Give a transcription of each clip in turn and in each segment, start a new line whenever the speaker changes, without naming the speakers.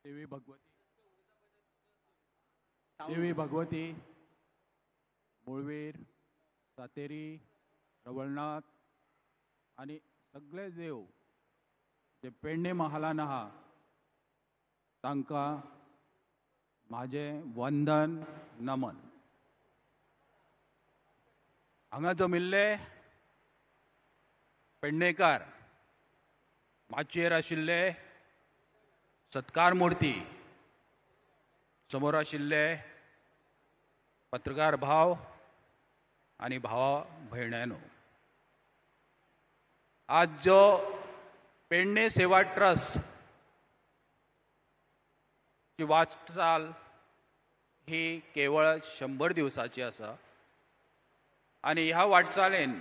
देवी भगवती देवी भगवती मुळवीर सातेरी रवळनाथ आणि सगळे देव जे पेडणे महालान आहा तांकां माझे वंदन नमन. हांगा जमिल्ले पेडणेकार माचयेर आशिल्ले सत्कार मुर्ती, समोर आशिल्ले पत्रकार भाव आणि भावा भयण्यांनो, आज जो पेडणे सेवा ट्रस्ट ची वाटचाल ही केवळ 100 दिवसाची आसा आणि ह्या वाटचालेन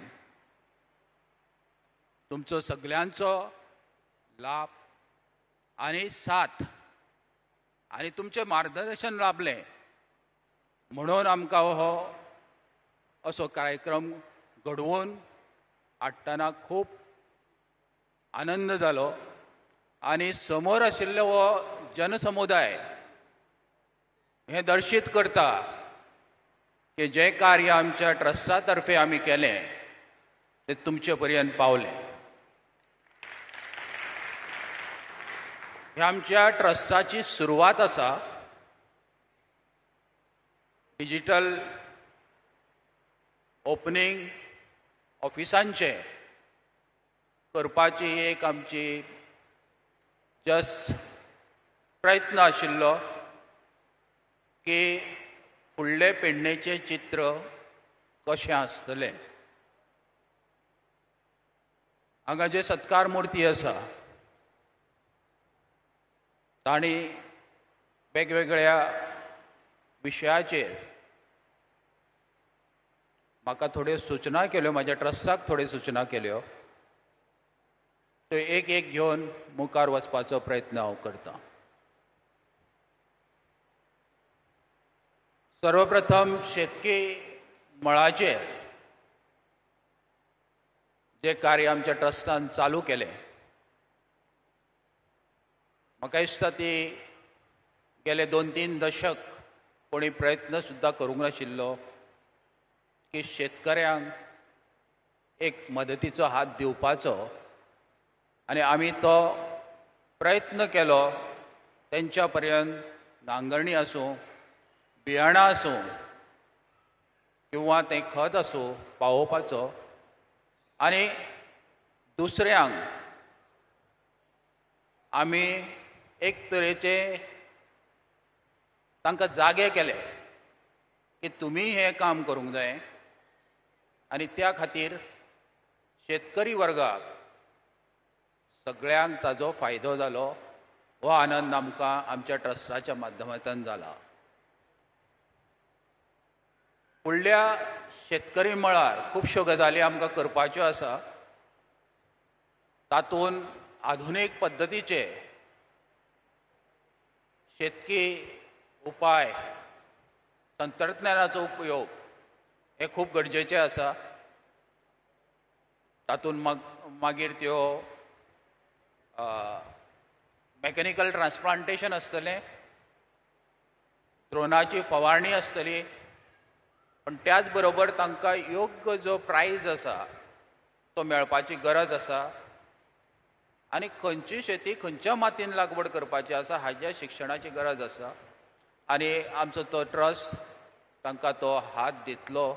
तुमचो सगळ्यांचो लाभ आणि साथ आणि तुमचे मार्गदर्शन लाभले म्हणून आमकां हो असो कार्यक्रम घडवून हाडटना खूब आनंद जालो आणि समोर आशिल्लो हो जनसमुदाय हे दर्शीत करता की जे कार्य आमच्या ट्रस्टा तर्फे आमी केले ते तुमचे पर्यंत पावले. हे आमच्या ट्रस्टाची सुरवात आसा. डिजिटल ओपनिंग ऑफिसांचे करपाची एक आमची जस्ट प्रयत्न आशिल्लो की फुडले पेडणेचे चित्र कशें आसतलें. हांगा जे सत्कार मुर्ती आसा तांणी वेगवेगळ्या विशयाचेर म्हाका थोड्यो सूचना केल्यो, म्हाज्या ट्रस्टाक थोड्यो सूचना केल्यो, त्यो एक एक घेवन मुखार वचपाचो प्रयत्न हांव करतां. सर्वप्रथम शेतकी मळाचेर जे कार्य आमच्या ट्रस्टान चालू केलें, म्हाका दिसता ती गेले 2-3 दशक कोणी प्रयत्न सुद्दां करूंक नाशिल्लो की शेतकऱ्यांक एक मदतीचो हात दिवपाचो आणि आमी तो प्रयत्न केलो. तेंच्या पर्यंत नांगरणी आसूं, बियाणां आसूं किंवा तें खत आसूं पावोवपाचो आणि दुसऱ्यांक आमी एक तरेचे तांकां जागे केले की तुमी हें काम करूंक जाय आणि त्या खातीर शेतकरी वर्गाक सगळ्यांक ताजो फायदो जालो. हो आनंद आमकां आमच्या ट्रस्टाच्या माध्यमांतल्यान जाला. फुडल्या शेतकरी मळार खुबश्यो गजाली आमकां करपाच्यो आसा. तातूंत आधुनीक पद्दतीचे शेतकी उपाय, तंत्रज्ञानाचो उपयोग हे खूब गरजेचे आसा. तातूंत मागीर त्यो मॅकॅनिकल ट्रान्सप्लांटेशन आसतलें, ड्रोनाची फवारणी आसतली, पण त्याच बरोबर तांकां योग्य जो प्रायज आसा तो मेळपाची गरज आसा आणि खंयची शेती खंयच्या मातयेन लागवड करपाची आसा हाच्या शिक्षणाची गरज आसा. आणि आमचो तो ट्रस्ट तांकां तो हात दितलो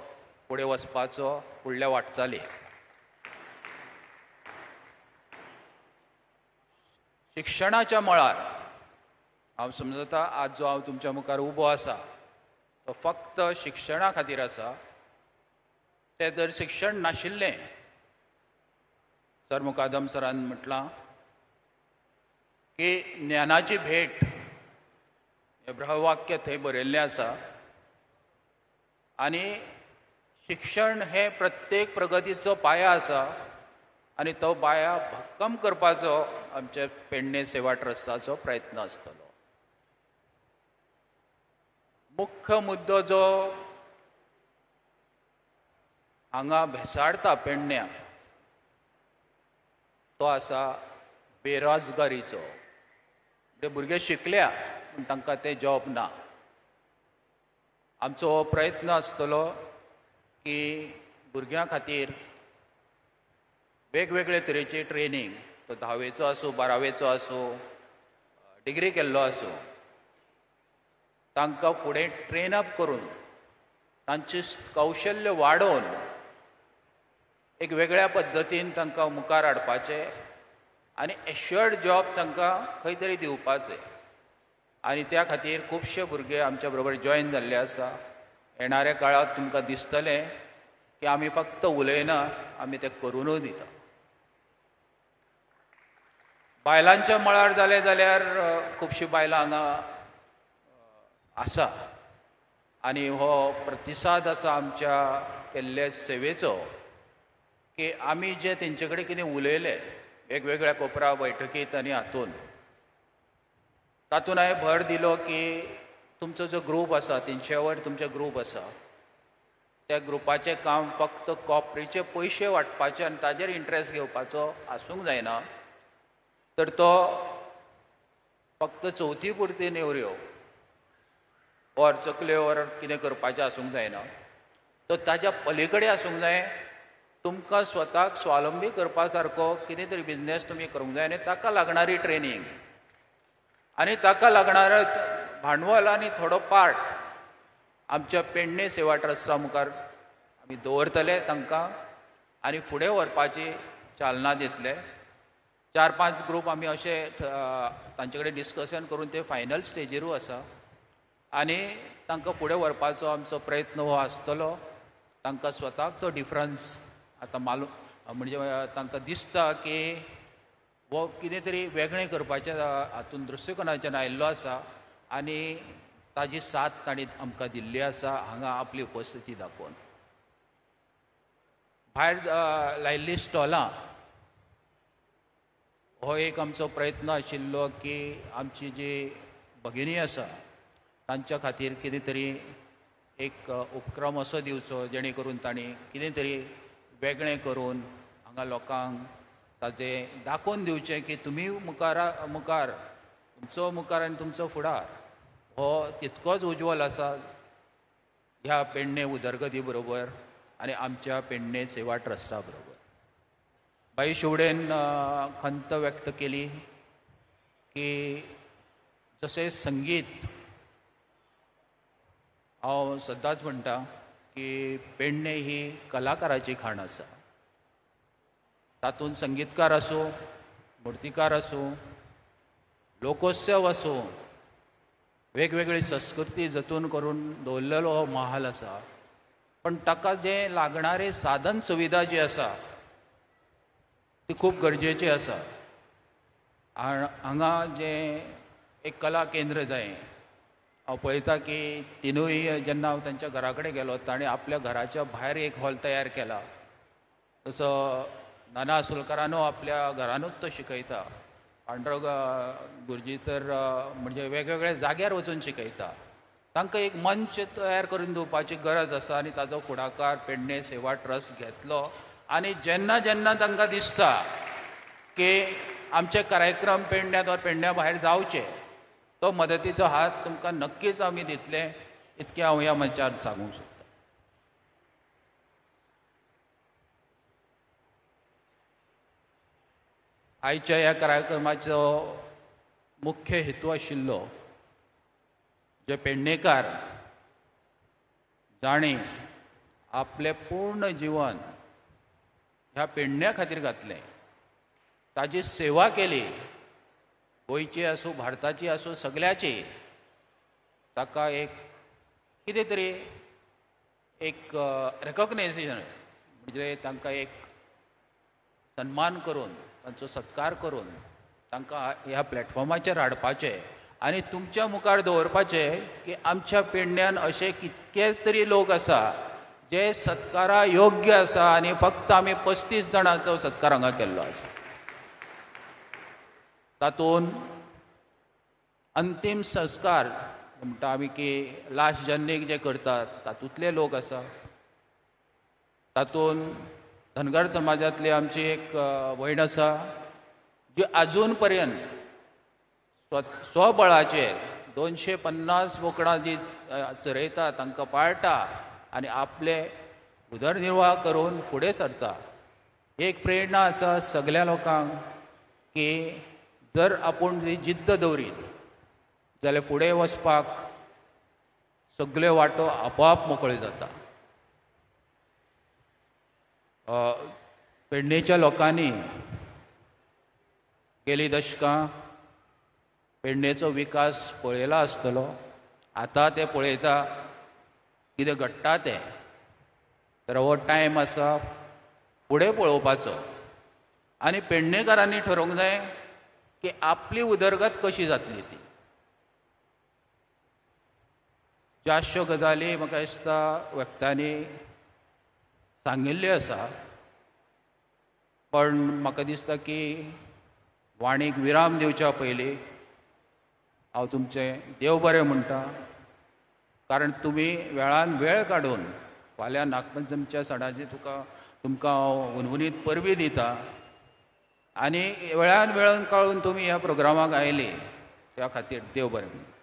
फुडें वचपाचो फुडल्या वाटचालीक. शिक्षणाच्या मळार हांव समजता आज जो हांव तुमच्या मुखार उबो आसा तो फक्त शिक्षणा खातीर आसा. तें जर शिक्षण नाशिल्लें, सर मुकादम सरान म्हटलां की ज्ञानाची भेट हें ब्रहवाक्य थंय बरयल्लें आसा आणि शिक्षण हे प्रत्येक प्रगतीचो पाया आसा आणि तो पाया भक्कम करपाचो आमचे पेडणे सेवा ट्रस्टाचो प्रयत्न आसतलो. मुख्य मुद्दो जो हांगा भेसाडता पेडण्याक तो आसा बेरोजगारीचो. ते भुरगे शिकल्या पूण तांकां ते जॉब ना. आमचो हो प्रयत्न आसतलो की भुरग्यां खातीर वेगवेगळे तरेची ट्रेनींग, तो 10वेचो आसूं, 12वेचो आसूं, डिग्री केल्लो आसूं, तांकां फुडें ट्रेन अप करून तांचे कौशल्य वाडोवन एक वेगळ्या पद्दतीन तांकां मुखार हाडपाचें आनी एश्युअर्ड जॉब तांकां खंय तरी दिवपाचें. आनी त्या खातीर खुबशे भुरगे आमच्या बरोबर जॉयन जाल्ले आसा. येणाऱ्या काळांत तुमकां दिसतलें की आमी फक्त उलयना, आमी तें करूनय दिता. बायलांच्या मळार जालें जाल्यार खुबशीं बायलां हांगा आसा आनी हो प्रतिसाद आसा आमच्या केल्ले सेवेचो की आमी जे तेंचे कडेन कितें उलयलें वेगवेगळ्या कोपरा बैठकींत आनी हातूंत, तातूंत हांवें भर दिलो की तुमचो जो ग्रूप आसा, 300 वर तुमचे ग्रूप आसा, त्या ग्रुपाचें काम फक्त कॉपरीचे पयशे वांटपाचे आनी ताजेर इंट्रस्ट घेवपाचो आसूंक जायना, तर तो फक्त चवथी पुरती नेवऱ्यो और चकल्यो वर कितें करपाचें आसूंक जायना. तो ताज्या पलीकडे आसूंक जाय. तुमकां स्वताक स्वावलंबी करपा सारको कितें तरी बिझनेस तुमी करूंक जाय आनी ताका लागणारी ट्रेनींग आनी ताका लागणारो भांडवल आनी थोडो पार्ट आमच्या पेडणे सेवा ट्रस्टा मुखार आमी दवरतले तांकां आनी फुडें व्हरपाची चालना दितले. 4-5 ग्रूप आमी अशे तांचे कडेन डिस्कशन करून ते फायनल स्टेजीरूय आसा आनी तांकां फुडें व्हरपाचो आमचो प्रयत्न हो आसतलो. तांकां स्वताक तो डिफरन्स आतां मालूम म्हणजे तांकां दिसता की हो कितें तरी वेगळें करपाच्या हातूंत दृश्टिकोनाच्यान आयिल्लो आसा आनी ताजी साथ तांणी आमकां दिल्ली आसा हांगा आपली उपस्थिती दाखोवन. भायर लायिल्लीं स्टॉलां हो एक आमचो प्रयत्न आशिल्लो की आमची जी भगिनी आसा तांच्या खातीर कितें तरी एक उपक्रम असो दिवचो जेणे करून तांणी कितें तरी वेगळें करून हांगा लोकांक ताजें दाखोवन दिवचें की तुमी मुखार तुमचो मुखार आनी तुमचो फुडार हो तितकोच उज्वल आसा ह्या पेडणे उदरगती बरोबर आनी आमच्या पेडणे सेवा ट्रस्टा बरोबर. बाई शिवडेन खंत व्यक्त केली की जशें संगीत हांव सदांच म्हणटा की पेडणे ही कलाकाराची खाण आसा. तातूंत संगीतकार आसूं, मुर्तीकार आसूं, लोकोत्सव आसूं, वेगवेगळी संस्कृती जतून करून दवरलेलो हो महाल आसा. पण ताका जे लागणारे साधन सुविधा जी आसा ती खूब गरजेची आसा. हांगा जे एक कला केंद्र जाय, हांव पळयता की तिनूय जेन्ना हांव तांच्या घरा कडेन गेलो ताणें आपल्या घराच्या भायर एक हॉल तयार केला. तसो नाना आसोलकरानू आपल्या घरानूच तो शिकयता. पांडुरंग गुरुजी तर म्हणजे वेगवेगळ्या जाग्यार वचून शिकयता. तांकां एक मंच तयार करून दिवपाची गरज आसा आनी ताचो फुडाकार पेडणे सेवा ट्रस्ट घेतलो. आनी जेन्ना जेन्ना तांकां दिसता की आमचे कार्यक्रम पेडण्यात वा पेडण्या भायर जावचे, तो मदतीचो हात तुमकां नक्कीच आमी दितले इतकें हांव ह्या मंचार सांगूंक सोदतां. आयच्या ह्या कार्यक्रमाचो मुख्य हेतू आशिल्लो जे पेडणेकार जाणी आपले पूर्ण जीवन ह्या पेडण्या खातीर घातलें, ताजी सेवा केली, गोंयची आसूं भारताची आसूं सगळ्याची, ताका एक कितें तरी एक रेकॉग्नायझेशन म्हणजे तांकां एक सन्मान करून तांचो सत्कार करून तांकां ह्या प्लॅटफॉर्माचेर हाडपाचें आनी तुमच्या मुखार दवरपाचें की आमच्या पेडण्यान अशे कितके तरी लोक आसा जे सत्कारा योग्य आसा आनी फक्त आमी 35 जाणांचो सत्कार हांगा केल्लो आसा. तातूंत अंतीम संस्कार म्हणटा आमी की लास्ट जर्नीक जे करतात तातूंतले लोक आसा. तातूंत धनगर समाजांतली आमची एक भयण आसा जी आजून पर्यंत स्वबळाचेर 250 बोकडां जी चरयता तांकां पाळटा आनी आपले उदरनिर्वाह करून फुडें सरता. एक प्रेरणा आसा सगळ्या लोकांक की जर आपूण ती जिद्द दवरीत जाल्यार फुडें वचपाक सगळ्यो वाटो आपोआप मोकळ्यो जाता. पेडणेच्या लोकांनी गेलीं दशकां पेडणेचो विकास पळयला आसतलो. आतां ते पळयता कितें घडटा तें. तर हो टायम आसा फुडें पळोवपाचो आनी पेडणेकारांनी ठरोवंक जाय की आपली उदरगत कशी जातली ती. ज्याश्यो गजाली म्हाका दिसता व्यक्तांनी सांगिल्ल्यो आसा, पण म्हाका दिसता की वाणीक विराम दिवच्या पयलीं हांव तुमचें देव बरें म्हणटा. कारण तुमी वेळान वेळ काडून फाल्यां नागपंचमीच्या सणाची तुमकां हांव उनवणीत परबीं दिता आनी वेळान वेळ काडून तुमी ह्या प्रोग्रामाक आयली त्या खातीर देव बरें म्हणटा.